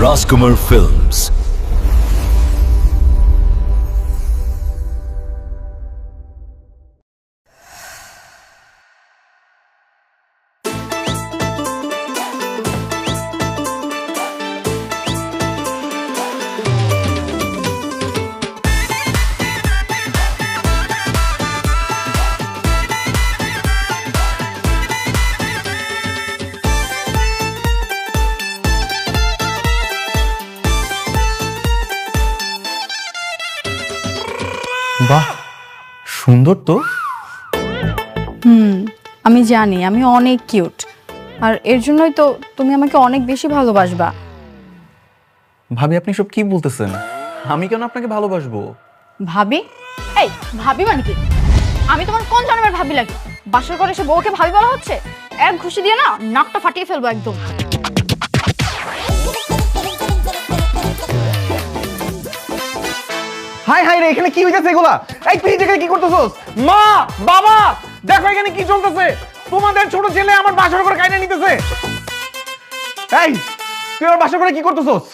Rajkumar Films. বাহ, সুন্দর তো। আমি জানি আমি অনেক কিউট, আর এর জন্যই তো তুমি আমাকে অনেক বেশি ভালোবাসবা। ভাবি, আপনি সব কি বলতেছেন? আমি কেন আপনাকে ভালোবাসবো? ভাবি? এই ভাবি মানে কি? আমি তোমার কোন জন্মের ভাবি লাগি? বাসর করে এসে বউকে ভাবি বলা হচ্ছে? এক ঘুষি দিয়ে না নাকটা ফাটিয়ে ফেলবো একদম। হাই হাই রে, এখানে কি হইতাছে এগুলা? এই তুই এখানে কি করতেছস? মা, বাবা, দেখো এখানে কি চলতেছে। তোমাদের ছোট ছেলে আমার বাসর করে কাইনা নিতেছে। এই তুই আমার বাসর করে কি করতেছস?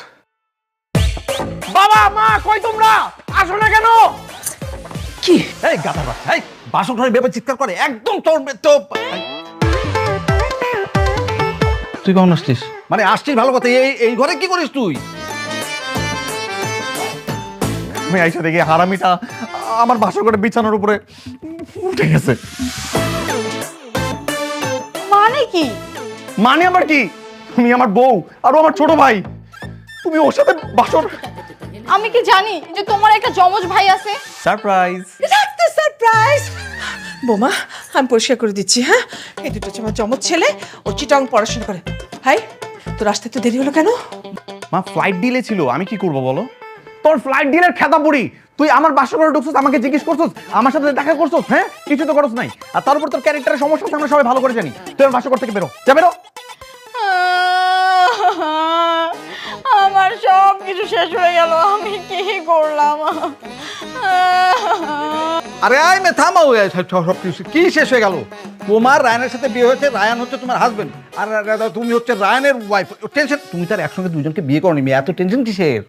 বাবা, মা, কই তোমরা? আসো না কেন? কি এই গাধা বাচ্চা, এই বাসর ঘরে বেবে চিৎকার করে, একদম তোর তো। তুই কখন আসছিস? মানে আসছিস ভালো কথা, এই ঘরে কি করিস তুই? আমি আইসা দেখি হারামিটা আমার বাসর করে বিছানার উপরে উঠে গেছে। মানে কি? মানে আবার কি? তুমি আমার বউ আর ও আমার ছোট ভাই, তুমি ওর সাথে বাসর। আমি কি জানি যে তোমার একটা যমজ ভাই আছে? সারপ্রাইজ। সারপ্রাইজ! বোমা, আমি পরিষ্কার করে দিচ্ছি। হ্যাঁ, এই দুটো হচ্ছে আমার জমজ ছেলে, ও চিটং পড়াশোনা করে। হাই, তোর আসতে তো দেরি হলো কেন? মা, ফ্লাইট ডিলে ছিল, আমি কি করব বলো? তোর ফ্লাইট ডিলের খেতা বুড়ি, তুই আমার বাসর করে ঢুকছিস, আমাকে জিজ্ঞেস করছিস, আমার সাথে দেখা করছিস? হ্যাঁ, কিছু তো করছ নাই। আর তার উপর তোর ক্যারেক্টারের সমস্যা আছে, আমরা সবাই ভালো করে জানি। তুই আমার বাসর ঘর থেকে বেরো, যা বেরো। আমার সব কিছু শেষ হয়ে গেল, আমি কি করলাম? আরে আয় মে থামাও, সব কিছু কি শেষ হয়ে গেল? তোমার রায়ানের সাথে বিয়ে হয়েছে, রায়ান হচ্ছে তোমার হাজবেন্ড, আর তুমি হচ্ছে রায়ানের ওয়াইফ। টেনশন, তুমি তার একসঙ্গে দুজনকে বিয়ে করনি, মেয়ে এত টেনশন কিসের?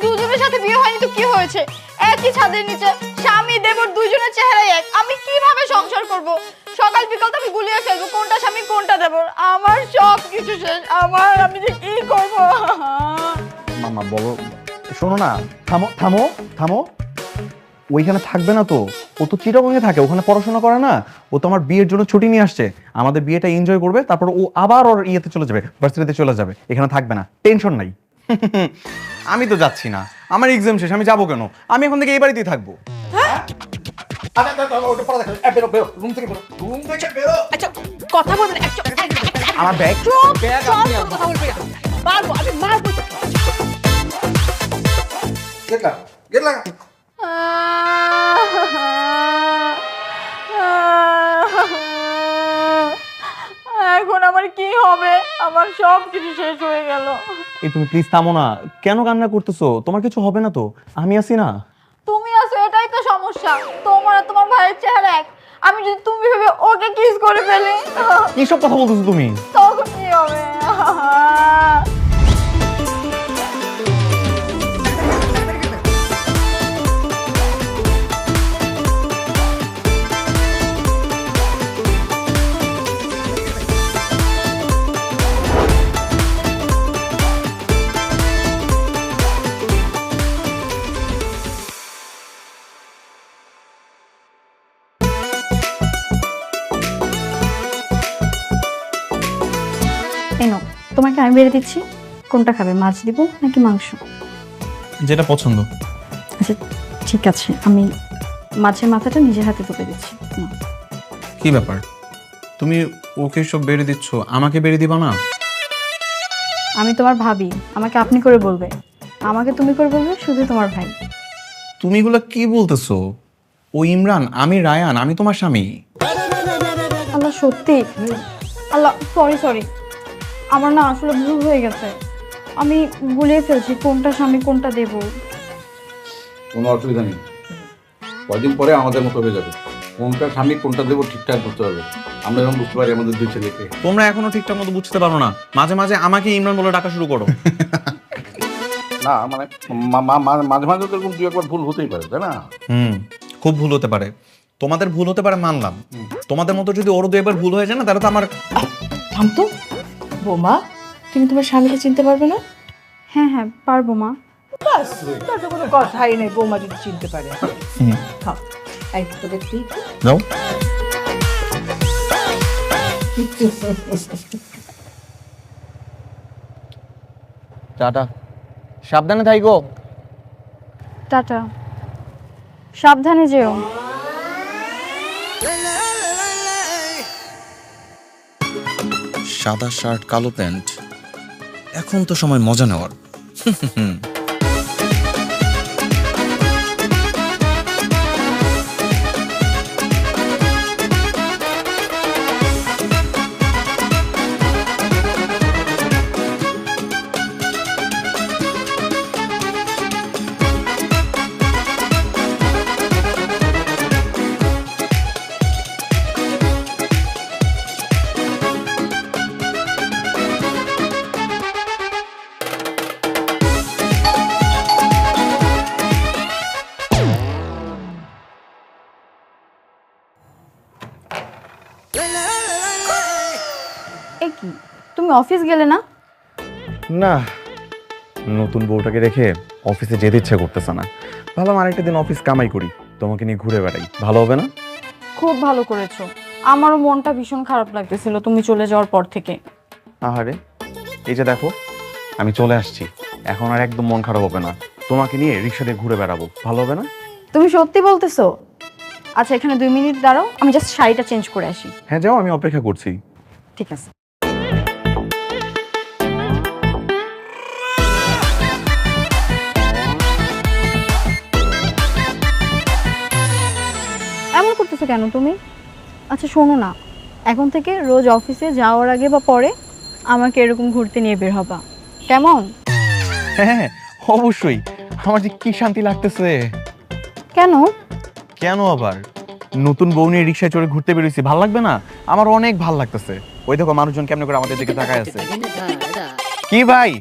দুজনের সাথে বিয়ে হয়নি তো কি হয়েছে? একই ছাদের নিচে স্বামী দেবর দুজনের চেহারাই এক, আমি কিভাবে সংসার করব? সকাল বিকাল তো আমি গুলিয়ে ফেলবো কোনটা স্বামী কোনটা দেবর। আমার সব কিছু শেষ, আমি যে কি করব? মামা বলো, শোনো না, থামো থামো থামো। ওইখানে থাকবে না তো, ও তো চিটাগংয়ে থাকে, ওখানে পড়াশোনা করে না। ও তো আমার বিয়ের জন্য ছুটি নিয়ে আসছে, আমাদের বিয়েটা এনজয় করবে, তারপর ও আবার ওর ইয়েতে চলে যাবে, ভার্সিটিতে চলে যাবে, এখানে থাকবে না, টেনশন নাই। আমি তো যাচ্ছি না, আমার এক্সাম শেষ, আমি যাবো কেন? আমি এখন থেকে এই বাড়িতেই থাকবো। আচ্ছা, কথা বলবেন একটু। আমার ব্যাগ। কথা বলবে না। মারবো, আমি মারবো। গেট লাগা। এখন আমার কি হবে? আমার সব কিছু শেষ হয়ে গেল। এই তুমি প্লিজ থামো না, কেন কান্না করতেছো? তোমার কিছু হবে না তো, আমি আছি না। তুমি আছো এটাই তো সমস্যা, তোমার আর তোমার ভাইয়ের চেহারা এক। আমি যদি তুমি ভেবে ওকে কিস করে ফেলি, কি সব কথা বলতেছো তুমি? তখন কি হবে? এনো, তোমাকে আমি বেড়ে দিচ্ছি, কোনটা খাবে? মাছ দিব নাকি মাংস? যেটা পছন্দ। আচ্ছা ঠিক আছে, আমি মাছের মাথাটা নিজের হাতে তুলে দিচ্ছি। নাও। কি ব্যাপার, তুমি ওকে সব বেড়ে দিচ্ছ, আমাকে বেড়ে দিবা না? আমি তোমার ভাবি, আমাকে আপনি করে বলবে, আমাকে তুমি করে বলবে শুধু তোমার ভাই। তুমি এগুলা কি বলতেছো? ও ইমরান, আমি রায়ান, আমি তোমার স্বামী। আল্লাহ সত্যি, আল্লাহ সরি সরি, আমার না আসলে ভুল হয়ে গেছে, আমি গুলিয়ে ফেলছি কোনটা স্বামী কোনটা দেব। কোনো অসুবিধা নেই, কয়দিন পরে আমাদের মতো হয়ে যাবে। কোনটা স্বামী কোনটা দেবো ঠিকঠাক বুঝতে হবে। আমরা যখন বুঝতে পারি আমাদের দুই ছেলেকে। তোমরা এখনো ঠিকঠাক মতো বুঝতে পারো না, মাঝে মাঝে আমাকে ইমরান বলে ডাকা শুরু করো। না মানে মাঝে মাঝে তো এরকম 2-1 বার ভুল হতেই পারে, তাই না? খুব ভুল হতে পারে, তোমাদের ভুল হতে পারে মানলাম, তোমাদের মতো যদি ওরও 2 একবার ভুল হয়ে যায় না তাহলে তো আমার থাম তো। বৌমা, তুমি তোমার স্বামীকে চিনতে পারবে না? হ্যাঁ হ্যাঁ পারবো মা। বাস, তার তো কোনো কথাই নেই, বৌমা যদি চিনতে পারে। থাম, এই তোদের তুই যাও। টাটা, সাবধানে থাইকো। টাটা, সাবধানে যেও। সাদা শার্ট কালো প্যান্ট, এখন তো সময় মজা নেওয়ার। এ কি, তুমি অফিস গেলে না? না, নতুন বউটাকে রেখে অফিসে যেতে ইচ্ছা করতেছে না। ভাবলাম আরেকটা দিন অফিস কামাই করি, তোমাকে নিয়ে ঘুরে বেড়াই, ভালো হবে না? খুব ভালো করেছো, আমারও মনটা ভীষণ খারাপ লাগতেছিল তুমি চলে যাওয়ার পর থেকে। আহারে, এই যে দেখো আমি চলে আসছি, এখন আর একদম মন খারাপ হবে না, তোমাকে নিয়ে রিক্সা দিয়ে ঘুরে বেড়াবো, ভালো হবে না? তুমি সত্যি বলতেছো? আচ্ছা এখানে 2 মিনিট দাঁড়াও, আমি জাস্ট শাড়িটা চেঞ্জ করে আসি। হ্যাঁ যাও, আমি অপেক্ষা করছি। ঠিক আছে। এমন করতেছো কেন তুমি? আচ্ছা শোনো না, এখন থেকে রোজ অফিসে যাওয়ার আগে বা পরে আমাকে এরকম ঘুরতে নিয়ে বের হবা, কেমন? হ্যাঁ অবশ্যই, আমার যে কি শান্তি লাগতেছে। কেন? কেন আবার, নতুন বউ নিয়ে রিক্সায় চড়ে ঘুরতে বেরোইছি, ভাল লাগবে না? আমার অনেক ভাল লাগতেছে। ওই দেখো মানুষজন কেমন করে আমাদের দিকে তাকায় আছে। কি ভাই,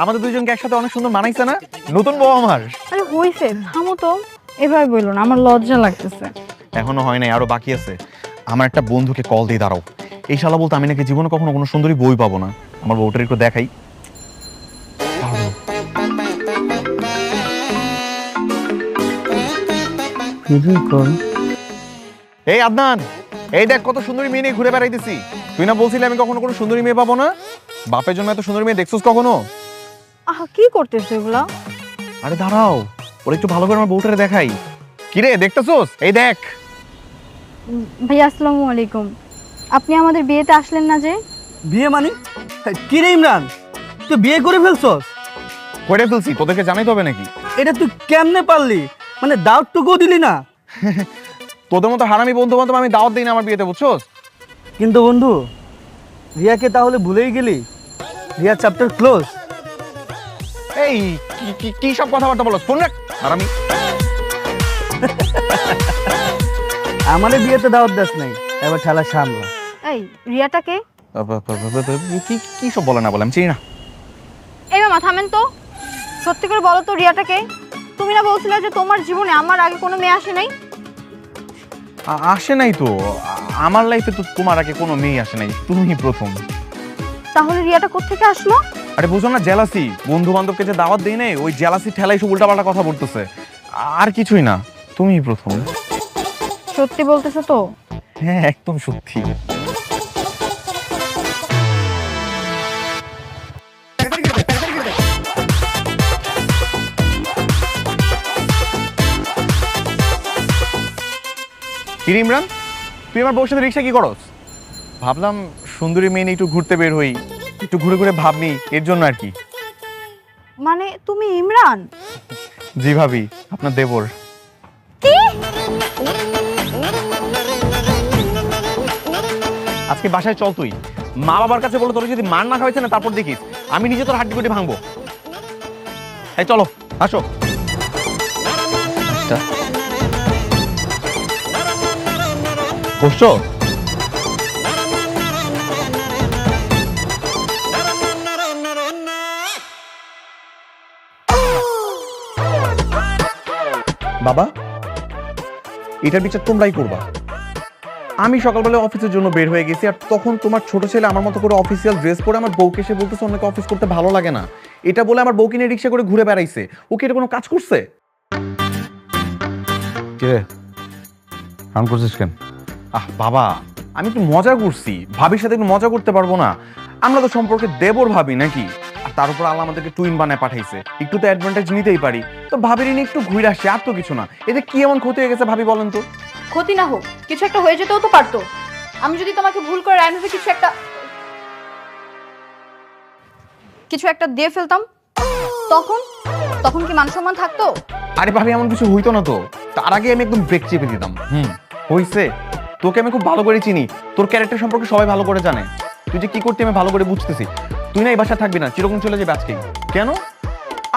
আমাদের দুইজনকে একসাথে অনেক সুন্দর মানাইছে না নতুন বউ আমার? আরে হইছে, থামো তো, এভাবে বললো না, আমার লজ্জা লাগতেছে। এখনো হয় নাই, আরো বাকি আছে। আমার একটা বন্ধুকে কল দিয়ে দাঁড়াও, এই শালা বলতে আমি নাকি জীবনে কখনো কোনো সুন্দরী বই পাবো না। আমার বউটার একটু দেখাই। এই আদনান, এই দেখ কত সুন্দরী মেয়ে নিয়ে ঘুরে বেড়াইতেছি। তুই না বলছিলি আমি কখনো কোনো সুন্দরী মেয়ে পাবো না? বাপের জন্য এত সুন্দরী মেয়ে দেখছিস কখনো? আহা কি করতেছো এগুলা? আরে দাঁড়াও, ওরা একটু ভালো করে আমার বউটারে দেখাই। কিরে দেখতেছোস? এই দেখ। ভাইয়া আসসালামু আলাইকুম, আপনি আমাদের বিয়েতে আসলেন না যে? বিয়ে মানে কি রে ইমরান, তুই বিয়ে করে ফেলছস? করে ফেলছি, তোদেরকে জানাইতে হবে নাকি? এটা তুই কেমনে পারলি? মানে দাওয়াতটুকুও দিলি না? তোদের মতো হারামি বন্ধু বান্ধব আমি দাওয়াত দিই না আমার বিয়েতে, বুঝছোস? কিন্তু বন্ধু, রিয়াকে তাহলে ভুলেই গেলি? Riya chapter close. এই কি সব কথাবার্তা বলছ? ফোন রাখ হারামি। আমারে বিয়েতে দাওয়াত দাস নাই, এবার ঠেলা সামলা। এই রিয়াটাকে? কি সব বলে না বলে, আমি চিনি না। এই মামা থামেন তো, সত্যি করে বলো তো রিয়াটাকে? তুমি না বলছিলে যে তোমার জীবনে আমার আগে কোনো মেয়ে আসে নাই? আসে নাই তো, আমার লাইফে তো তোমার আগে কোনো মেয়ে আসে নাই, তুমিই প্রথম। তাহলে রিয়াটা কোত্থেকে আসলো? আরে বুঝো না, জেলাসি। বন্ধু বান্ধবকে যে দাওয়াত দেই নাই, ওই জেলাসি ঠেলাই সব উল্টাপাল্টা কথা বলতেছে, আর কিছুই না, তুমিই প্রথম। সত্যি বলতেছো তো? হ্যাঁ একদম সত্যি। কি রে ইমরান, তুই আমার বউর সাথে রিক্সা কি করস? ভাবলাম সুন্দরী মেয়ে নিয়ে একটু ঘুরতে বের হই, একটু ঘুরে ঘুরে ভাবনি, এর জন্য আর কি। মানে তুমি ইমরান? জি ভাবি, আপনার দেবর। কি? আজকে বাসায় চল, তুই মা বাবার কাছে বলো তোর যদি মার না খাওয়াইছে না, তারপর দেখিস আমি নিজে তোর হাড্ডি গুটি ভাঙবো। এই চলো, আসো। বসছো? বাবা, এটার বিচার তোমরাই করবা। আমি সকালবেলা অফিসের জন্য বের হয়ে গেছি, আর তখন তোমার ছোট ছেলে আমার মতো করে অফিসিয়াল ড্রেস পরে আমার বউকে এসে বলতেছে অনেকে অফিস করতে ভালো লাগে না, এটা বলে আমার বউকে নিয়ে রিক্সা করে ঘুরে বেড়াইছে। ও কি এটা কোনো কাজ করছে? কিরে রান করছিস কেন? বাবা, আমি একটু মজা করছি, ভাবির সাথে একটু মজা করতে পারবো না? আমরা তো সম্পর্কে দেবর ভাবি নাকি? আর তার উপর আল্লাহ আমাদেরকে টুইন বানায় পাঠাইছে, একটু তো অ্যাডভান্টেজ নিতেই পারি। তো ভাবির নিয়ে একটু ঘুরে আসছে, আর তো কিছু না। এতে কি এমন ক্ষতি হয়ে গেছে ভাবি বলেন তো? ক্ষতি না হোক, কিছু একটা হয়ে যেতেও তো পারতো। আমি যদি তোমাকে ভুল করে রায়ন ভাবে কিছু একটা দিয়ে ফেলতাম, তখন তখন কি মান সম্মান থাকতো? আরে ভাবি, এমন কিছু হইতো না তো। তার আগে আমি একদম ব্রেক চেপে দিতাম। হইছে, তোকে আমি খুব ভালো করে চিনি, তোর ক্যারেক্টার সম্পর্কে সবাই ভালো করে জানে। তুই যে কি করতে আমি ভালো করে বুঝতেছি। তুই না এই বাসা থাকবি না, চিরকম চলে যাবে আজকেই। কেন?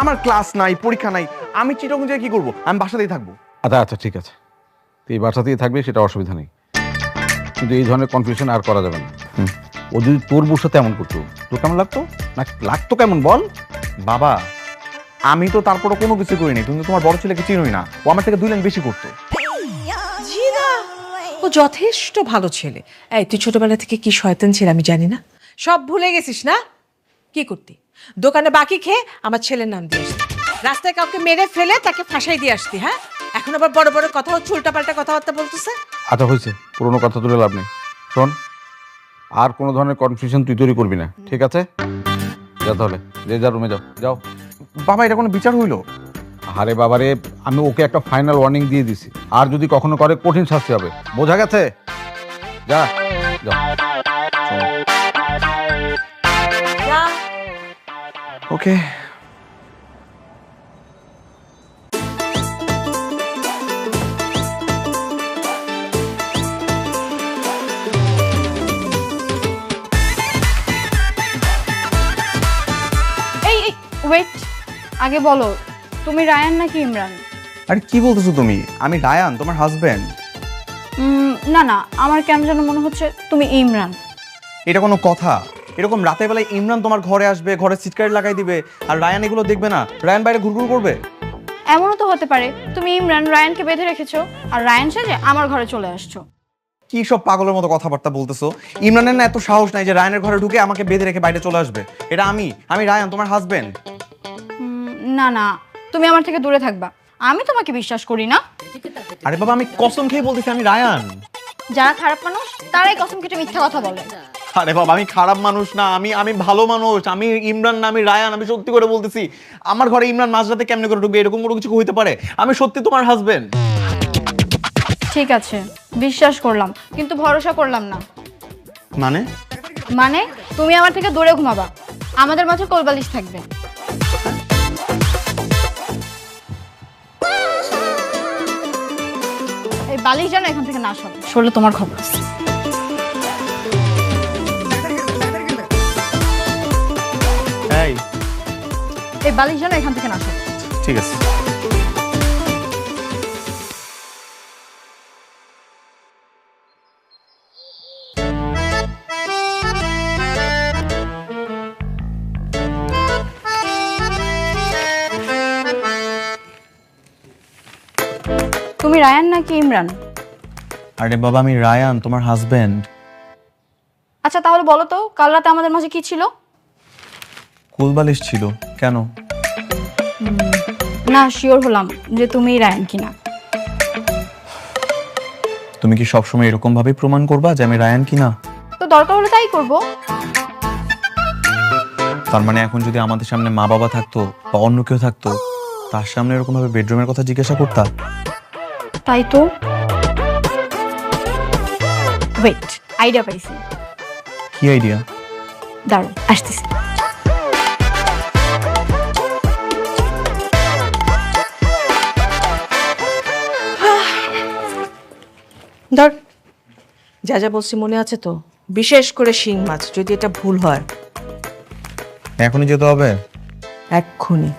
আমার ক্লাস নাই, পরীক্ষা নাই, আমি চিরকম যে কি করবো? আমি বাসাতেই থাকবো। আচ্ছা আচ্ছা ঠিক আছে, তুই এই বাসাতেই থাকবি, সেটা অসুবিধা নেই, কিন্তু এই ধরনের কনফিউশন আর করা যাবে না। ও যদি তোর বউর সাথে এমন করতো, তোর কেমন লাগতো? না লাগতো কেমন বল? বাবা, আমি তো তারপরে কোনো কিছু করিনি, তুমি তোমার বড় ছেলেকে চিনোই না। ও আমার থেকে 2 লাইন বেশি করতো। জি না, ও যথেষ্ট ভালো ছেলে। এই তুই ছোটবেলা থেকে কি শয়তান ছিল আমি জানি না, সব ভুলে গেছিস না? কি করতি? দোকানে বাকি খেয়ে আমার ছেলের নাম দিয়ে আসতি, রাস্তায় কাউকে মেরে ফেলে তাকে ফাঁসাই দিয়ে আসতি। হ্যাঁ, এখন আবার বড় বড় কথা হচ্ছে, উল্টাপাল্টা কথাবার্তা বলতেছে। আচ্ছা হয়েছে, পুরোনো কথা তুলে লাভ নেই। শোন, আর কোনো ধরনের কনফিউশন তুই তৈরি করবি না, ঠিক আছে? যা তাহলে, যে যা রুমে যাও যাও। বাবা, এটা কোনো বিচার হইলো? আরে বাবারে, আমি ওকে একটা ফাইনাল ওয়ার্নিং দিয়ে দিছি, আর যদি কখনো করে কঠিন শাস্তি হবে, বোঝা গেছে? যা যা। যা। ওকে। এই ওয়েট, আগে বলো তুমি রায়ান নাকি ইমরান? আরে কি বলতেছো তুমি? আমি রায়ান, তোমার হাজবেন্ড। না না, আমার কেমন যেন মনে হচ্ছে তুমি ইমরান। এটা কোনো কথা? এরকম রাতের বেলায় ইমরান তোমার ঘরে আসবে, ঘরে সিটকারি লাগাই দিবে, আর রায়ান এগুলো দেখবে না? রায়ান বাইরে ঘুরঘুর করবে? এমনও তো হতে পারে তুমি ইমরান রায়ানকে বেঁধে রেখেছো, আর রায়ান সেজে আমার ঘরে চলে আসছো। কি সব পাগলের মতো কথাবার্তা বলতেছো? ইমরানের না এত সাহস নাই যে রায়ানের ঘরে ঢুকে আমাকে বেঁধে রেখে বাইরে চলে আসবে। এটা আমি রায়ান, তোমার হাজবেন্ড। না না, তুমি আমার থেকে দূরে থাকবা, আমি তোমাকে বিশ্বাস করি না। আরে বাবা, আমি কসম খেয়ে বলতেছি আমি রায়ান। যারা খারাপ মানুষ তারাই কসম কেটে মিথ্যা কথা বলে। আরে বাবা, আমি খারাপ মানুষ না, আমি ভালো মানুষ। আমি ইমরান না, আমি রায়ান। আমি সত্যি করে বলতেছি, আমার ঘরে ইমরান মাঝরাতে কেমনে করে ঢুকবে? এরকম কোনো কিছু হইতে পারে? আমি সত্যি তোমার হাজবেন্ড। ঠিক আছে, বিশ্বাস করলাম, কিন্তু ভরসা করলাম না। মানে? মানে তুমি আমার থেকে দূরে ঘুমাবা, আমাদের মাঝে কোলবালিশ থাকবে। এই বালিশ যেন এখান থেকে না সরলে তোমার খবর আছে। এই বালিশ যেন এখান থেকে না সরে। ঠিক আছে। তুমি রায়ান নাকি ইমরান? আরে বাবা, আমি রায়ান, তোমার হাজবেন্ড। আচ্ছা তাহলে বলো তো, কাল রাতে আমাদের মাঝে কি ছিল? কোলবালিশ ছিল। কেন? না, শিওর হলাম যে তুমি রায়ান কিনা। তুমি কি সবসময় এরকম ভাবে প্রমাণ করবা যে আমি রায়ান কিনা? তো দরকার হলে তাই করব। তার মানে এখন যদি আমাদের সামনে মা বাবা থাকতো বা অন্য কেউ থাকতো, তার সামনে এরকম ভাবে বেডরুমের কথা জিজ্ঞাসা করতা? তাই তো। ওয়েট, আইডিয়া পাইছি। কি আইডিয়া? দাঁড়াও, আসতেছি। ধর, যা যা বলছি মনে আছে তো? বিশেষ করে শিং মাছ, যদি এটা ভুল হয়। এখনই যেতে হবে? এক্ষুনি।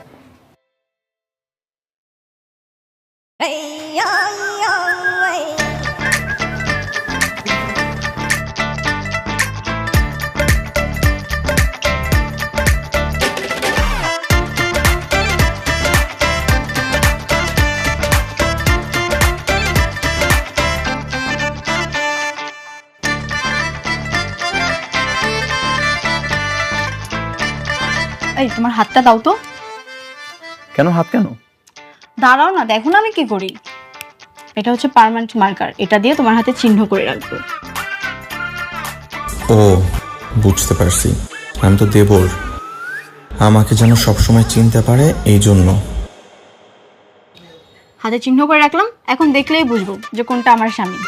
এই তোমার হাতটা দাও তো। কেন হাত কেন? দাঁড়াও না, দেখো না আমি কি করি। এটা হচ্ছে পার্মানেন্ট মার্কার, এটা দিয়ে তোমার হাতে চিহ্ন করে রাখবো। ও বুঝতে পারছি, আমি তো দেবর, আমাকে যেন সবসময় চিনতে পারে এই জন্য। হাতে চিহ্ন করে রাখলাম, এখন দেখলেই বুঝবো যে কোনটা আমার স্বামী।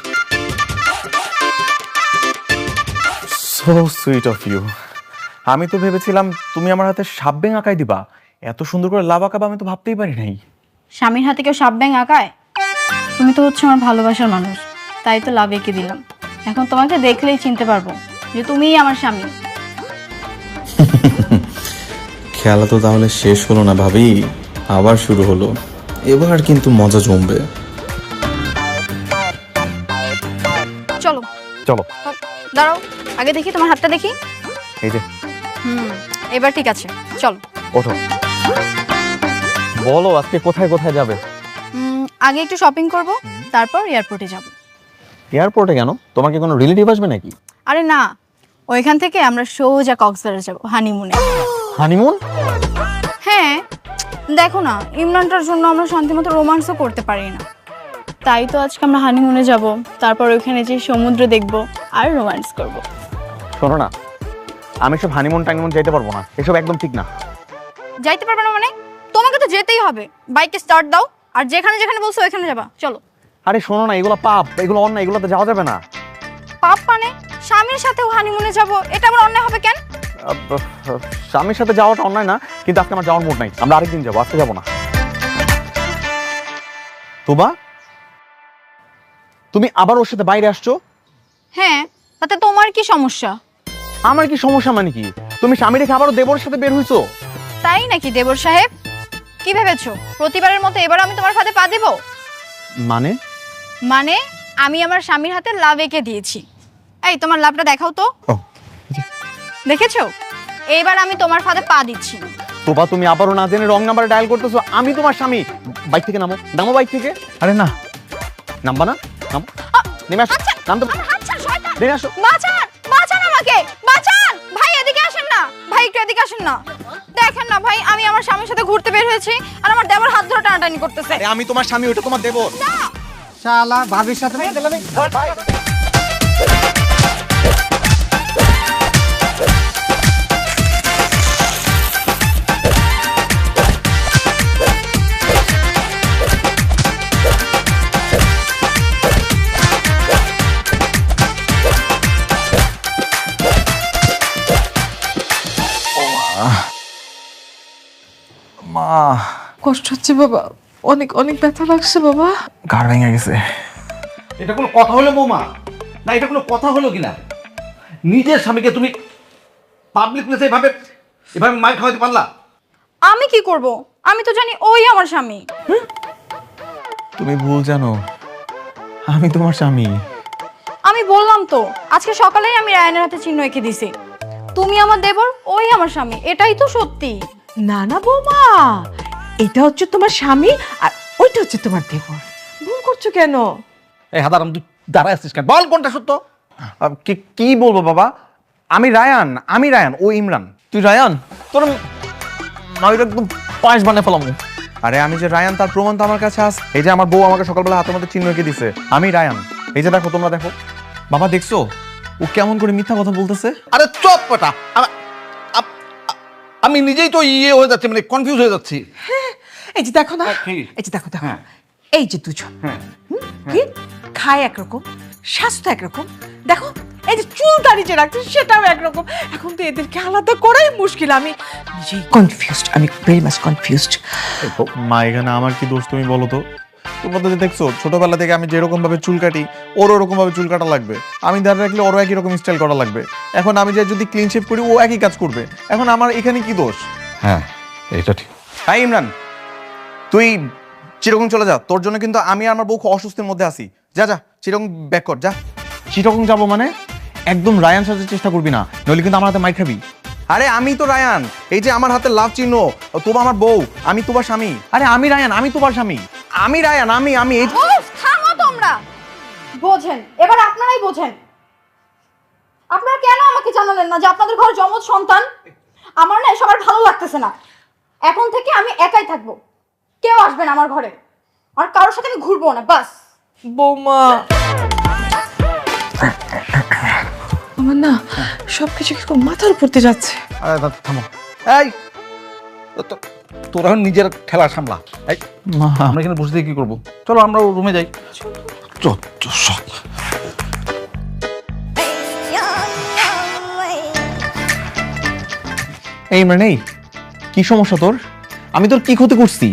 So sweet of you. আমি তো ভেবেছিলাম তুমি আমার হাতে সাপ ব্যাঙ আঁকাই দিবা, এত সুন্দর করে লাভ আঁকাবা আমি তো ভাবতেই পারি নাই। স্বামীর হাতে কেউ সাপ ব্যাঙ আঁকায়? তুমি তো হচ্ছে আমার ভালোবাসার মানুষ, তাই তো লাভ এঁকে দিলাম। এখন তোমাকে দেখলেই চিনতে পারবো যে তুমিই আমার স্বামী। খেলা তো তাহলে শেষ হলো না ভাবি, আবার শুরু হলো। এবার কিন্তু মজা জমবে। চলো চলো। দাঁড়াও, আগে দেখি তোমার হাতটা দেখি। এই যে এবার ঠিক আছে, চলো। ওঠো, বলো আজকে কোথায় কোথায় যাবে? আগে একটু শপিং করব, তারপর এয়ারপোর্টে যাব। এয়ারপোর্টে কেন? তোমার কি কোনো রিলেটিভ আসবে নাকি? আরে না, ওইখান থেকে আমরা সোজা কক্সবাজার যাব হানিমুনে। হানিমুন? হ্যাঁ, দেখো না, ইমরানটার জন্য আমরা শান্তিমতো রোমান্সও করতে পারি না। তাই তো আজকে আমরা হানিমুনে যাব, তারপর ওইখানে যে সমুদ্র দেখব আর রোমান্স করব। শোনো না, আমি সব হানিমুন টানিমুন যেতে পারবো না, এসব একদম ঠিক না। যাইতে পারবে না মানে? তোমাকে তো যেতেই হবে। বাইকে স্টার্ট দাও, আর যেখানে যেখানে বলছো ওইখানে যাবা। চলো। আরে শোনো না, এগুলো পাপ, এগুলো অন্যায়, এগুলোতে যাওয়া যাবে না। পাপ মানে? স্বামীর সাথেও হানিমুনে যাব, এটা আবার অন্যায় হবে কেন? স্বামীর সাথে যাওয়াটা অন্যায় না, কিন্তু আজকে আমার যাওয়ার মুড নাই, আমরা আরেকদিন যাবো, আজকে যাবো না। তোবা, তুমি আবার ওর সাথে বাইরে আসছো? হ্যাঁ, তাতে তোমার কি সমস্যা? আমার কি সমস্যা মানে কি? তুমি স্বামী রেখে আবারও দেবরের সাথে বের হইছো? তাই নাকি দেবর সাহেব? কি ভেবেছো প্রতিবারের মতো এবার আমি তোমার ফাঁদে পা দেব? মানে? মানে আমি আমার স্বামীর হাতে লাভ এঁকে দিয়েছি। এই তোমার লাভটা দেখাও তো। দেখেছো? এইবার আমি তোমার ফাঁদে পা দিচ্ছি। তোবা, তুমি আবারও না জেনে রং নাম্বার ডায়াল করতেছো। আমি তোমার স্বামী। বাইক থেকে নামো, নামো বাইক থেকে। আরে না, নামবা না, নামো, নেমে আসো। নামতে, আচ্ছা শয়তান, নেমে আসো। বাঁচান, বাঁচান আমাকে, বাঁচান। ভাই এদিকে আসেন না, ভাই একটু এদিকে আসেন না। দেখেন না ভাই, আমি আমার স্বামীর সাথে ঘুরতে বের হয়েছি, আর আমার দেবর হাত ধরে টানাটানি করতেছে। আরে আমি তোমার স্বামী, ওটা তোমার দেবর। শালা ভাবির সাথে মা, কষ্ট হচ্ছে বাবা, অনেক অনেক ব্যথা লাগছে বাবা। ঘাড় ভেঙে গেছে। এটা কোনো কথা হলো বৌমা? না এটা কোনো কথা হলো কিনা? নিজের স্বামীকে তুমি পাবলিক প্লেসে এভাবে এভাবে মার খাওয়াতে পারলা? আমি কি করব? আমি তো জানি ওই আমার স্বামী। তুমি ভুল জানো, আমি তোমার স্বামী। আমি বললাম তো, আজকে সকালেই আমি রায়ানের হাতে চিহ্ন এঁকে দিছি। তুমি আমার দেবর, ওই আমার স্বামী, এটাই তো সত্যি। না না বৌমা, এটা হচ্ছে তোমার স্বামী আর ওইটা হচ্ছে তোমার দেবর। ভুল করছো কেন? এই হাদারাম, তুই দাঁড়ায় আসছিস কেন? বল কোনটা সত্য? কি বলবো বাবা? আমি রায়ান, ও ইমরান। তুই রায়ান? তোর আমি একদম পায়েস বানিয়ে ফেলাম। আরে আমি যে রায়ান তার প্রমাণ তো আমার কাছে আছে। এই যে আমার বউ আমাকে সকালবেলা হাতের মধ্যে চিহ্ন এঁকে দিছে, আমি রায়ান। এই যে দেখো, তোমরা দেখো। বাবা দেখছো ও কেমন করে মিথ্যা কথা বলতেছে? আরে চপ পটা, আমি নিজেই তো ইয়ে হয়ে যাচ্ছি, মানে কনফিউজ হয়ে যাচ্ছি। এই যে দেখো না, কি? এই যে দেখো দেখো, হ্যাঁ। এই যে দুজন কি খায় একরকম, স্বাস্থ্য একরকম, দেখো এই যে চুল দাড়ি যে রাখছে সেটাও একরকম। এখন তো এদেরকে আলাদা করাই মুশকিল। আমি নিজেই কনফিউজড, আমি ভেরি মাচ কনফিউজড। মা, এখানে আমার কি দোষ তুমি বলো তো? তোমরা তো দেখছো ছোটবেলা থেকে আমি যেরকম ভাবে চুল কাটি, ওর ওরকম ভাবে চুল কাটা লাগবে। আমি দাঁড়িয়ে রাখলে ওরও একই রকম স্টাইল করা লাগবে। এখন আমি যে যদি ক্লিন শেভ করি, ও একই কাজ করবে। এখন আমার এখানে কি দোষ? হ্যাঁ, এটা ঠিক। হাই ইমরান, তুই চিরকম চলে যা। তোর জন্য কিন্তু আমি আর আমার বউ খুব অসুস্থের মধ্যে আছি। যা যা, চিরকম ব্যাক কর, যা। চিরকম যাবো মানে? একদম রায়ান সাজার চেষ্টা করবি না, নইলে কিন্তু আমার হাতে মাইর খাবি। আরে আমি তো রায়ান, এই যে আমার হাতে লাভ চিহ্ন, তোবা আমার বউ, আমি তোমার স্বামী। আরে আমি রায়ান, আমি তোমার স্বামী। আমি রায়ান, আমি এই উফ, থামো তোমরা। বোঝেন, এবার আপনারাই বোঝেন। আপনারা কেন আমাকে জানালেন না যে আপনাদের ঘরে যমজ সন্তান? আমার না সবার ভালো লাগতেছে না। এখন থেকে আমি একাই থাকবো, কেউ আসবে না আমার ঘরে, আর কারোর সাথে আমি ঘুরবো না, বাস। বৌমা আমার না সবকিছু কি মাথার উপর দিয়ে যাচ্ছে। আরে থামো, এই তোরা এখন নিজের ঠেলা সামলা। এই আমরা এখানে বসে থেকে কি করবো? চলো আমরা রুমে যাই। চল সব এই ইমরান, এই কি সমস্যা তোর? আমি তোর কি ক্ষতি করছি?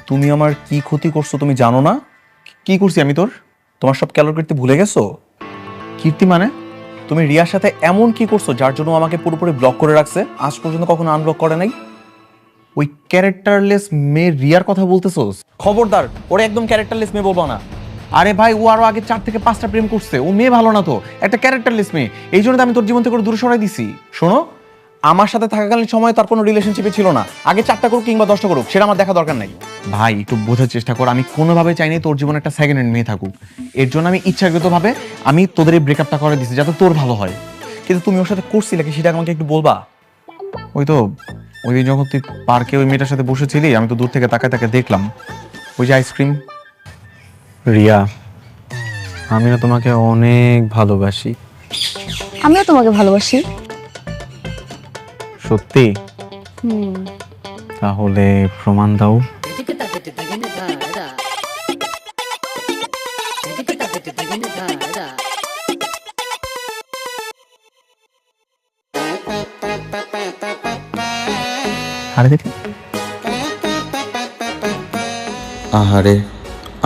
তুমি আমার কি ক্ষতি করছো তুমি জানো না? কি করছি আমি তোর? তোমার সব ক্যালোর কীর্তি ভুলে গেছো? কীর্তি মানে তুমি রিয়ার সাথে এমন কি করছো যার জন্য আমাকে পুরোপুরি ব্লক করে রাখছে? আজ পর্যন্ত কখনো আনব্লক করে নাই। ওই ক্যারেক্টারলেস মেয়ে রিয়ার কথা বলতেছোস? খবরদার, ওরে একদম ক্যারেক্টারলেস মেয়ে বলবো না। আরে ভাই, ও আরো আগে 4 থেকে 5টা প্রেম করছে, ও মেয়ে ভালো না তো, একটা ক্যারেক্টারলেস মেয়ে। এই জন্য তো আমি তোর জীবন থেকে দূরে সরাই দিছি। শোনো, আমার সাথে থাকাকালীন সময় তার কোনো রিলেশনশিপে ছিল না। আগে 4টা করুক কিংবা 10টা করুক, সেটা আমার দেখা দরকার নাই। ভাই একটু বোঝার চেষ্টা কর, আমি কোনোভাবে চাইনি তোর জীবনে একটা সেকেন্ড হ্যান্ড মেয়ে থাকুক। এর জন্য আমি ইচ্ছাকৃতভাবে আমি তোদের এই ব্রেকআপটা করে দিছি যাতে তোর ভালো হয়। কিন্তু তুমি ওর সাথে করছিলে কি সেটা আমাকে একটু বলবা? ওই তো ওই দিন যখন তুই পার্কে ওই মেয়েটার সাথে বসেছিলি, আমি তো দূর থেকে তাকায় তাকে দেখলাম। ওই যে আইসক্রিম। রিয়া, আমি না তোমাকে অনেক ভালোবাসি। আমিও তোমাকে ভালোবাসি। সত্যি? তাহলে প্রমাণ দাও। আরে দেখি। আহারে,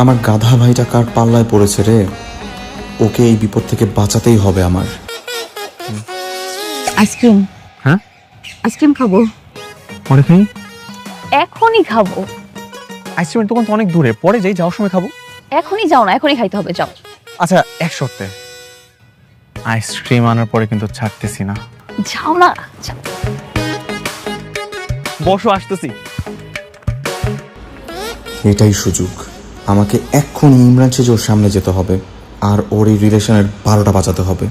আমার গাধা ভাইটা কার পাল্লায় পড়েছে রে। ওকে এই বিপদ থেকে বাঁচাতেই হবে আমার। আইসক্রিম? হ্যাঁ, আইসক্রিম খাবো। পরে খাই। এখনই খাবো। আইসক্রিমের দোকান তো অনেক দূরে, পরে যাই, যাওয়ার সময় খাবো। এখনই যাও না, এখনই খাইতে হবে, যাও। আচ্ছা, এক শর্তে, আইসক্রিম আনার পরে কিন্তু ছাড়তেছি না। যাও না, যাও। বসো, আসতেছি। এটাই সুযোগ, আমাকে এক্ষুনি ইমরান সেজোর সামনে যেতে হবে আর ওর এই রিলেশনের 12টা বাজাতে হবে।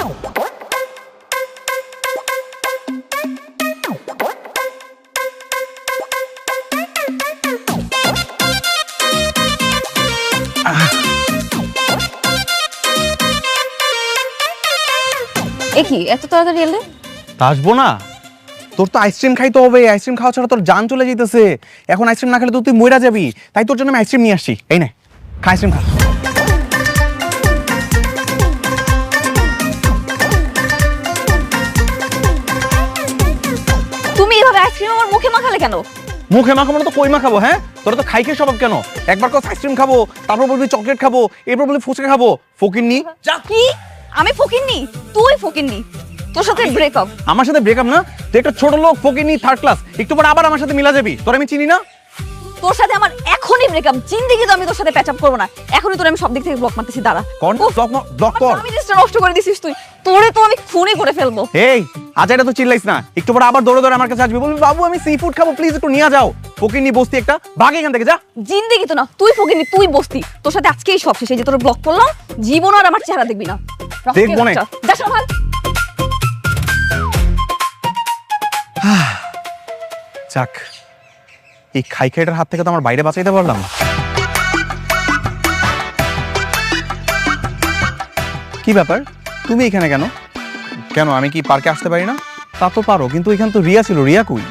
এ কি এত তাড়াতাড়ি এলে? তা আসবো না? তোর তো আইসক্রিম খাইতে হবে, আইসক্রিম খাওয়া ছাড়া তোর জান চলে যেতেছে। এখন আইসক্রিম না খেলে তো তুই মইরা যাবি, তাই তোর জন্য আমি আইসক্রিম নিয়ে আসছি। এই নে, খা আইসক্রিম খা। তুমি এভাবে আইসক্রিম আমার মুখে মাখালে কেন? মুখে মাখাবো না তো কই মাখাবো? হ্যাঁ, তোরা তো খাই খেয়ে স্বভাব কেন? একবার কস আইসক্রিম খাবো, তারপর বলবি চকলেট খাবো, এরপর বলবি ফুচকা খাবো। ফকিন্নি। কি? আমি ফকিন্নি? তুই ফকিন্নি? তোর সাথে ব্রেকআপ? আমার সাথে ব্রেকআপ না, তুই একটা ছোট লোক, ফকিন্নি, থার্ড ক্লাস। একটু পর আবার আমার সাথে মিলা যাবি। তোর আমি চিনি না। তোর সাথে আমার এখনই ব্রেকআপ। জিন্দেগি তো আমি তোর সাথে প্যাচআপ করব না। এখনই তোর আমি সব দিক থেকে ব্লক মারতেছি, দাঁড়া। কোন ব্লক কর। আমি জিনিসটা নষ্ট করে দিছিস তুই। তোরে তো আমি খুনই করে ফেলবো। এই আজ এটা তো চিল্লাইস না, একটু পর আবার দৌড়ে দৌড়ে আমার কাছে আসবি, বলবি বাবু আমি সি ফুড খাবো, প্লিজ একটু নিয়ে যাও। ফকিন্নি বস্তি একটা, ভাগ এখান থেকে, যা। জিন্দেগি তো না, তুই ফকিন্নি, তুই বস্তি। তোর সাথে আজকেই সব শেষ। এই যে তোর ব্লক করলাম, জীবন আর আমার চেহারা দেখবি না। দেখবো না। যা সকাল। যাক, এই খাই খাইটার হাত থেকে তো আমার বাইরে বাঁচাইতে পারলাম। কি ব্যাপার, তুমি এখানে কেন? কেন, আমি কি পার্কে আসতে পারি না? তা তো পারো, কিন্তু এখানে তো রিয়া ছিল। রিয়া কই?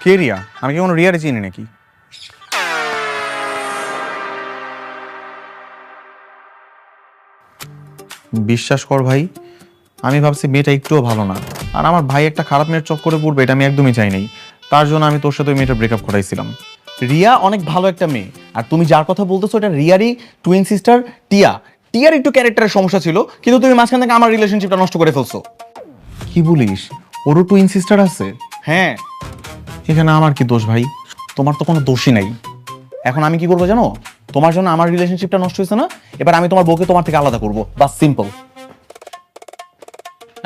কে রিয়া? আমি কি কোনো রিয়ারে চিনি নাকি? বিশ্বাস কর ভাই, আমি ভাবছি মেয়েটা একটুও ভালো না, আর আমার ভাই একটা খারাপ মেয়ের চক্করে পড়বে এটা আমি একদমই চাই নাই। তার জন্য আমি তোর সাথে ওই মেয়েটা ব্রেকআপ করাইছিলাম। রিয়া অনেক ভালো একটা মেয়ে, আর তুমি যার কথা বলতেছো এটা রিয়ারই টুইন সিস্টার টিয়া। টিয়ার একটু ক্যারেক্টারের সমস্যা ছিল, কিন্তু তুমি মাঝখান থেকে আমার রিলেশনশিপটা নষ্ট করে ফেলছো। কি বলিস? ওরও টুইন সিস্টার আছে? হ্যাঁ। এখানে আমার কি দোষ ভাই? তোমার তো কোনো দোষই নাই। এখন আমি কি করবো জানো? তোমার জন্য আমার রিলেশনশিপটা নষ্ট হয়েছে না, এবার আমি তোমার বউকে তোমার থেকে আলাদা করবো, বাস, সিম্পল।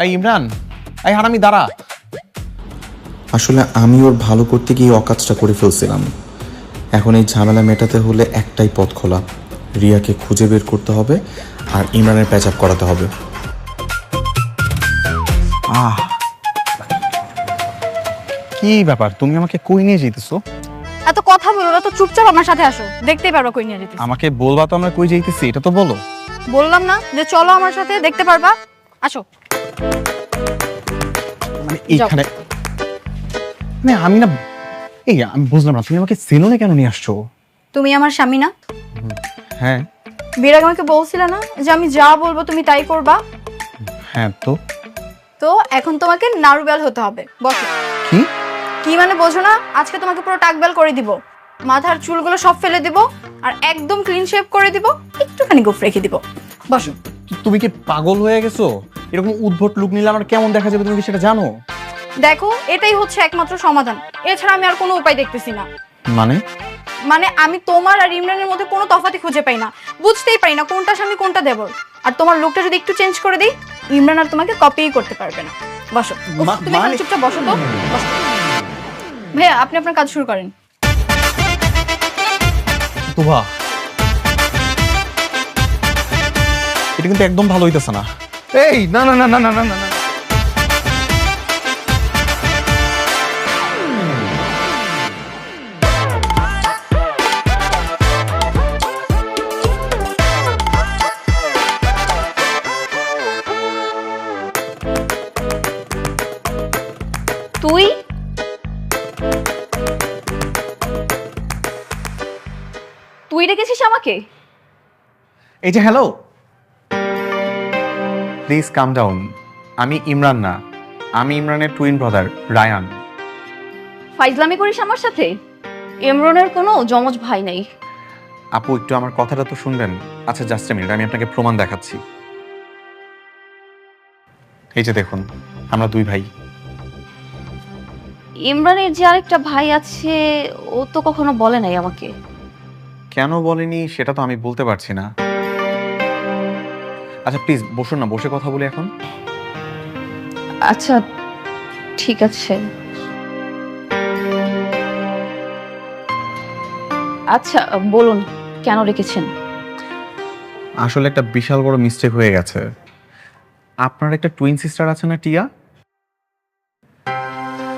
এই ইমরান, এই হারামি দাঁড়া। আসলে আমি ওর ভালো করতে গিয়ে অকাজটা করে ফেলছিলাম। এখন এই ঝামেলা মেটাতে হলে একটাই পথ খোলা, রিয়াকে খুঁজে বের করতে হবে আর ইমরানের প্যাচআপ করাতে হবে। কি ব্যাপার, তুমি আমাকে কই নিয়ে যেতেছো? এত কথা বলো না তো, চুপচাপ আমার সাথে আসো, দেখতেই পারবা কই নিয়ে যেতেছি। আমাকে বলবা তো আমরা কই যাইতেছি, এটা তো বলো। বললাম না যে চলো আমার সাথে, দেখতে পারবা, আসো। মানে এইখানে মানে আমি না, এই আমি বুঝলাম না, তুমি আমাকে সেলুনে কেন নিয়ে আসছো? তুমি আমার স্বামী না? হ্যাঁ। বিয়ের আগে আমাকে বলছিলে না যে আমি যা বলবো তুমি তাই করবা? হ্যাঁ তো তো এখন তোমাকে নাড়ুবেল হতে হবে, বসো। কি? কি মানে বোঝো না? আজকে তোমাকে পুরো টাকবেল করে দিব, মাথার চুলগুলো সব ফেলে দিব, আর একদম ক্লিন শেভ করে দিব, একটুখানি গোফ রেখে দিব। বসো। তুমি কি পাগল হয়ে গেছো? এরকম উদ্ভট লুক নিলে আমার কেমন দেখা যাবে তুমি কি সেটা জানো? দেখো, এটাই হচ্ছে একমাত্র সমাধান, এছাড়া আমি আর কোনো উপায় দেখতেছি না। মানে আমি তোমার আর ইমরানের মধ্যে কোনো তফাৎই খুঁজে পাই না, বুঝতেই পারি না কোনটা স্বামী কোনটা দেবর। আর তোমার লুকটা যদি একটু চেঞ্জ করে দিই, ইমরান আর তোমাকে কপিই করতে পারবে না। বসো। তুমি এখানে চুপচাপ বসো তো, বসো। ভাইয়া, আপনি আপনার কাজ শুরু করেন। তুবা, এটা কিন্তু একদম ভালো হইতেছে না। এই না না না না না না না না। তুই তুই রেখেছিস আমাকে? এই যে হ্যালো, প্লিজ কাম ডাউন। আমি ইমরান না, আমি ইমরানের টুইন ব্রাদার রায়ান। ফাইজলামি করিস আমার সাথে? ইমরানের কোনো যমজ ভাই নাই। আপু একটু আমার কথাটা তো শুনবেন। আচ্ছা জাস্ট মিনিট, আমি আপনাকে প্রমাণ দেখাচ্ছি। এই যে দেখুন, আমরা দুই ভাই। ইমরানের যে আরেকটা ভাই আছে, ও তো কখনো বলে নাই আমাকে। কেন বলেনি সেটা তো আমি বলতে পারছি না। আচ্ছা প্লিজ বসুন না, বসে কথা বলি এখন। আচ্ছা ঠিক আছে। আচ্ছা বলুন, কেন রেখেছেন? আসলে একটা বিশাল বড় মিস্টেক হয়ে গেছে। আপনার একটা টুইন সিস্টার আছে না, টিয়া?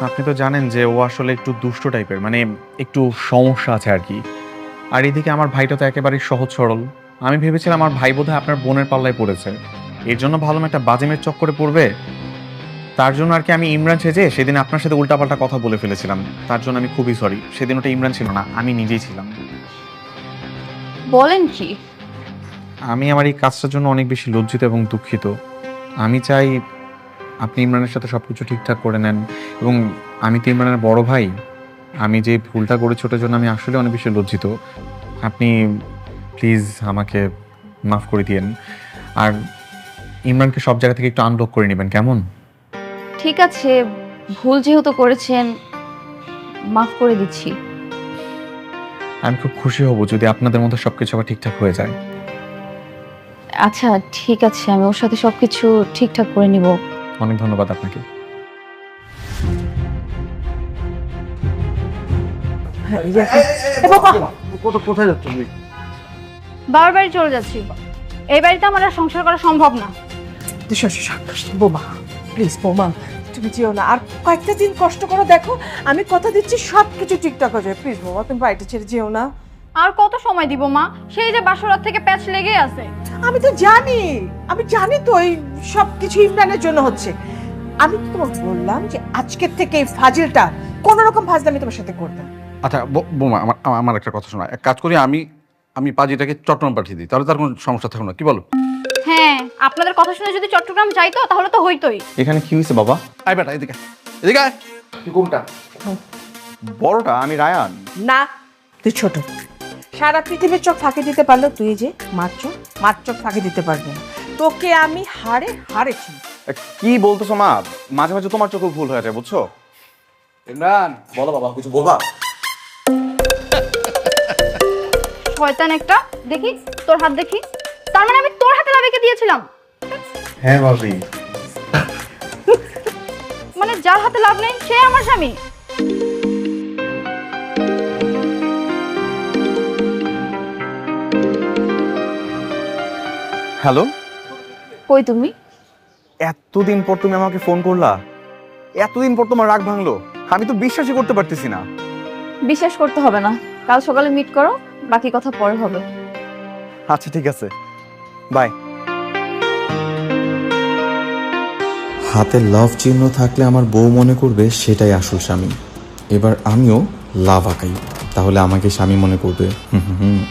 আপনি তো জানেন যে ও আসলে একটু দুষ্ট টাইপের, মানে একটু সমস্যা আছে আর কি। আর এদিকে আমার ভাইটা তো একেবারেই সহজ সরল। আমি ভেবেছিলাম আমার ভাই বোধহয় আপনার বোনের পাল্লায় পড়েছে, এর জন্য ভালো একটা বাজেমের চক্করে পড়বে। তার জন্য আর কি আমি ইমরান সেজে সেদিন আপনার সাথে উল্টাপাল্টা কথা বলে ফেলেছিলাম। তার জন্য আমি খুবই সরি। সেদিন ওটা ইমরান ছিল না, আমি নিজেই ছিলাম। বলেন কি? আমি আমার এই কাজটার জন্য অনেক বেশি লজ্জিত এবং দুঃখিত। আমি চাই আপনি ইমরানের সাথে সবকিছু ঠিকঠাক করে নেন। এবং আমি তো ইমরানের বড় ভাই, আমি যে ভুলটা করেছি ওটার জন্য আমি আসলে অনেক বেশি লজ্জিত। আপনি প্লিজ আমাকে মাফ করে দিয়েন। আর ইমরানকে সব জায়গা থেকে একটু আনব্লক করে নেবেন, কেমন? ঠিক আছে, ভুল যেহেতু করেছেন মাফ করে দিচ্ছি। আমি খুব খুশি হব যদি আপনাদের মধ্যে সবকিছু আবার ঠিকঠাক হয়ে যায়। আচ্ছা ঠিক আছে, আমি ওর সাথে সবকিছু ঠিকঠাক করে নিব। অনেক ধন্যবাদ আপনাকে। কোথায় যাচ্ছ তুমি? বাবার বাড়ি চলে যাচ্ছি, এই বাড়িতে আমার আর সংসার করা সম্ভব না। বোমা প্লিজ, বোমা তুমি যেও না, আর কয়েকটা দিন কষ্ট করো, দেখো আমি কথা দিচ্ছি সব কিছু ঠিকঠাক হয়ে যাবে। প্লিজ বোমা, তুমি বাড়িটা ছেড়ে যেও না। আর কত সময় দিব মা? সেই যে বাসরাত থেকে প্যাচ লেগে আছে। আমি তো জানি, আমি জানি তো এই সব কিছু ইমরানের জন্য হচ্ছে। আমি তো তোমাকে বললাম যে আজকের থেকে এই ফাজিলটা কোন রকম ফাজলামি তোমার সাথে করবে না। আচ্ছা বোমা, আমার একটা কথা শোনা। এক কাজ করি, আমি পাজিটাকে চট্টগ্রাম পাঠিয়ে দিই, তাহলে তার কোনো সমস্যা থাকবে না, কি বলো? হ্যাঁ, আপনাদের কথা শুনে যদি চট্টগ্রাম যাইতো তাহলে তো হইতোই। এখানে কি হয়েছে বাবা? আয় বেটা, এদিকে এদিকে আয়। তুই কোনটা? বড়টা আমি রায়ান। না, তুই ছোট। সারা পৃথিবীর চোখ ফাঁকি দিতে পারলো, তুই যে মার চোখ ফাঁকি দিতে পারবে না। তোকে আমি হাড়ে হারেছি। কি বলতেছো মা? মাঝে মাঝে তোমার চোখে ভুল হয়ে যায়, বুঝছো? ইমরান, বলো বাবা, কিছু বলবা? শয়তান একটা, দেখি তোর হাত দেখি। তার মানে আমি তোর হাতে লাভিকে দিয়েছিলাম? হ্যাঁ ভাবি। মানে যার হাতে লাভ নেই সে আমার স্বামী? হ্যালো, কই তুমি? এতদিন পর তুমি আমাকে ফোন করলা? এতদিন পর তোমার রাগ ভাঙলো? আমি তো বিশ্বাসই করতে পারতেছি না। বিশ্বাস করতে হবে না, কাল সকালে মিট করো, বাকি কথা পরে হবে। আচ্ছা ঠিক আছে, বাই। হাতে লাভ চিহ্ন থাকলে আমার বউ মনে করবে সেটাই আসল স্বামী। এবার আমিও লাভ আঁকাই, তাহলে আমাকে স্বামী মনে করবে। হুম।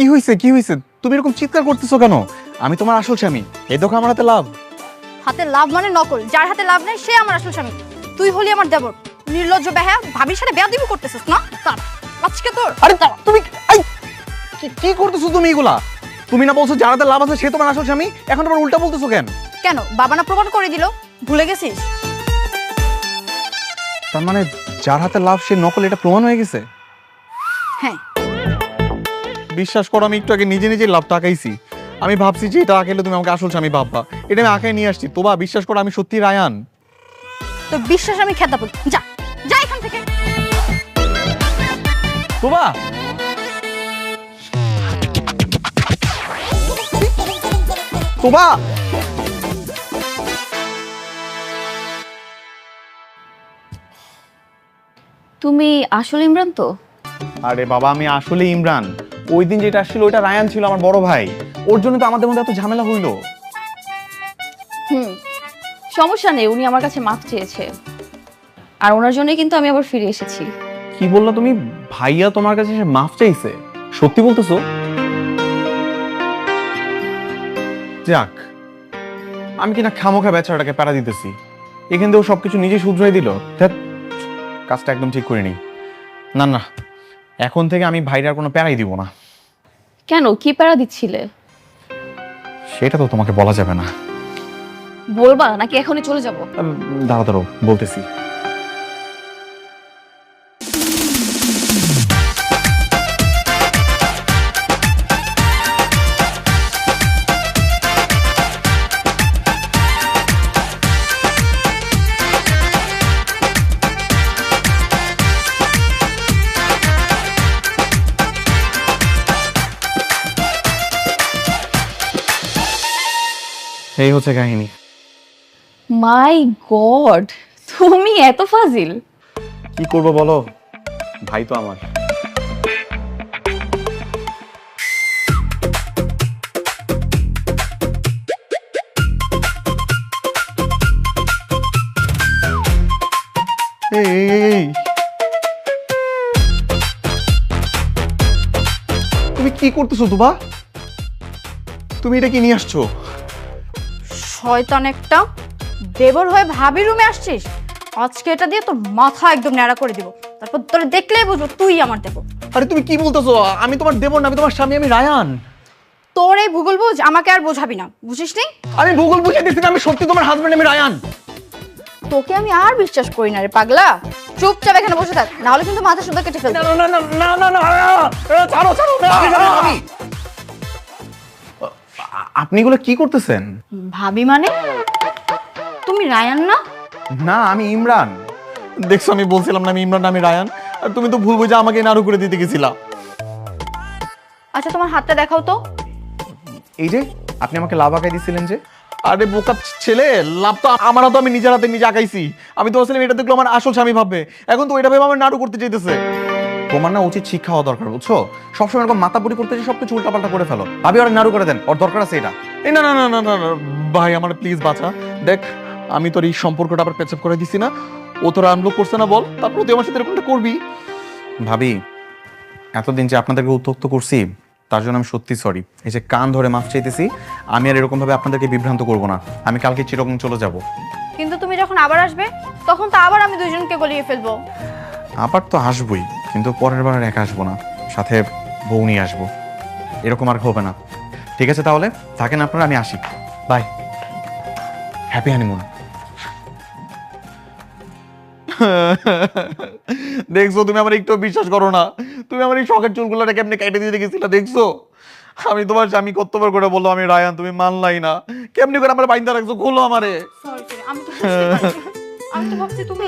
কি হয়েছে, কি হয়েছে? তুমি এরকম চিৎকার করতেছো কেন? আমি তোমার আসল স্বামী, এই দেখো আমার হাতে লাভ। হাতে লাভ মানে নকল, যার হাতে লাভ নেই সে আমার আসল স্বামী। তুই হলি আমার দেবর, নির্লজ্জ বেহায়া, ভাবির সাথে বেয়াদবি করতেছিস না? তার আজকে তোর আরে তুমি কি করতেছো তুমি এগুলা? তুমি না বলছো যার হাতে লাভ আছে সে তোমার আসল স্বামী, এখন তোমার উল্টা বলতেছো কেন? কেন বাবা না প্রমাণ করে দিল? ভুলে গেছিস? তার মানে যার হাতে লাভ সে নকল, এটা প্রমাণ হয়ে গেছে? হ্যাঁ। বিশ্বাস করো, আমি একটু আগে নিজে নিজে লাভটা আঁকাইছি। আমি ভাবছি যে এটা আঁকাইলে তুমি আমাকে আসল স্বামী ভাববা, এটা আমি আঁকাই নিয়ে আসছি। তোবা বিশ্বাস করো, আমি সত্যি রায়ান। তো বিশ্বাস আমি খেতা বল, যা যা এখান থেকে। তোবা তোবা তুমি আসলে ইমরান তো? আরে বাবা, আমি আসলে ইমরান। ওই দিন যেটা আসছিল ওইটা রায়ান ছিল, আমার বড় ভাই। ওর জন্য তো আমাদের মধ্যে এত ঝামেলা হইলো। সমস্যা নেই, উনি আমার কাছে মাফ চেয়েছে, আর ওনার জন্যই কিন্তু আমি আবার ফিরে এসেছি। কি বললা তুমি? ভাইয়া তোমার কাছে এসে মাফ চাইছে? সত্যি বলতেছো? যাক, আমি কিনা খামোখা বেচারাটাকে প্যারা দিতেছি, এখান থেকে সবকিছু নিজে শুধরাই দিল। ধ্যাৎ, কাজটা একদম ঠিক করিনি। না না, এখন থেকে আমি ভাইরার কোনো প্যারাই দিব না। কেন, কি প্যারা দিচ্ছিলে? সেটা তো তোমাকে বলা যাবে না। বলবা নাকি এখনই চলে যাব? দাঁড়াও দাঁড়াও, বলতেছি। এই হচ্ছে কাহিনী। মাই গড, তুমি এত ফাজিল! কি করবো বলো, ভাই তো আমার। এই তুমি কি করতেছো তোবা? তুমি এটা কি নিয়ে আসছো? শয়তান একটা, দেবর হয়ে ভাবি রুমে আসছিস? আজকে এটা দিয়ে তোর মাথা একদম ন্যাড়া করে দিব, তারপর তোরে দেখলেই বুঝবো তুই আমার দেবর। আরে তুমি কি বলতেছো? আমি তোমার দেবর না, আমি তোমার স্বামী, আমি রায়ান। তোর এই ভূগোল বুঝ আমাকে আর বোঝাবি না, বুঝিস নি? আমি ভূগোল বুঝে দিচ্ছি না, আমি সত্যি তোমার হাজবেন্ড, আমি রায়ান। তোকে আমি আর বিশ্বাস করি না রে পাগলা। চুপচাপ এখানে বসে থাক, নাহলে কিন্তু মাথা সুন্দর কেটে ফেলবো। না না না না না না, ছাড়ো ছাড়ো। আপনি এগুলো কি করতেছেন? ভাবি মানে? তুমি রায়ান না? না, আমি ইমরান। দেখছো, আমি বলছিলাম না আমি ইমরান, আমি রায়ান। আর তুমি তো ভুল বুঝে আমাকে নাড়ু করে দিতে গেছিলা। আচ্ছা তোমার হাতটা দেখাও তো। এই যে আপনি আমাকে লাভ আঁকাই দিছিলেন যে। আরে বোকা ছেলে, লাভ তো আমার হাতে, আমি নিজের হাতে নিজে আঁকাইছি। আমি তো আসলে এটা দেখলো আমার আসল স্বামী ভাববে, এখন তো এটা ভেবে আমার নাড়ু করতে চাইতেছে। তোমার না উচিত শিক্ষা হওয়া দরকার, বুঝছো? সবসময় এরকম মাথাপুরি করতে যে সবকিছু উল্টাপাল্টা করে ফেলো। ভাবি ওরা নাড়ু করে দেন, ওর দরকার আছে এটা। এই না না না না না না, ভাই আমার প্লিজ বাঁচা। দেখ, আমি তোর এই সম্পর্কটা আবার পেচআপ করে দিছি না, ও তোরা আনব্লক করছে না বল, তারপর তুই আমার সাথে এরকমটা করবি? ভাবি, এতদিন যে আপনাদেরকে উত্ত্যক্ত করছি তার জন্য আমি সত্যি সরি। এই যে কান ধরে মাফ চাইতেছি, আমি আর এরকম ভাবে আপনাদেরকে বিভ্রান্ত করব না। আমি কালকে চিরকম চলে যাব। কিন্তু তুমি যখন আবার আসবে তখন তো আবার আমি দুইজনকে গলিয়ে ফেলবো। আবার তো আসবই, কিন্তু পরের বার আর একা আসবো না, সাথে বউ নিয়ে আসবো। এরকম আর হবে না। ঠিক আছে তাহলে থাকেন আপনারা, আমি আসি, বাই, হ্যাপি হানিমুন। দেখছো তুমি আমার একটু বিশ্বাস করো না, তুমি আমার এই শখের চুলগুলোটা কেমনে কেটে দিয়ে গেছিলা, দেখছো? আমি তোমার স্বামী কতবার করে বললো আমি রায়ান, তুমি মানলাই না, কেমনি করে আমার বাইন্দা রাখছো, খোলো আমারে। সরি আমি তো বুঝতে পারিনি। আমি তো ভাবছি তুমি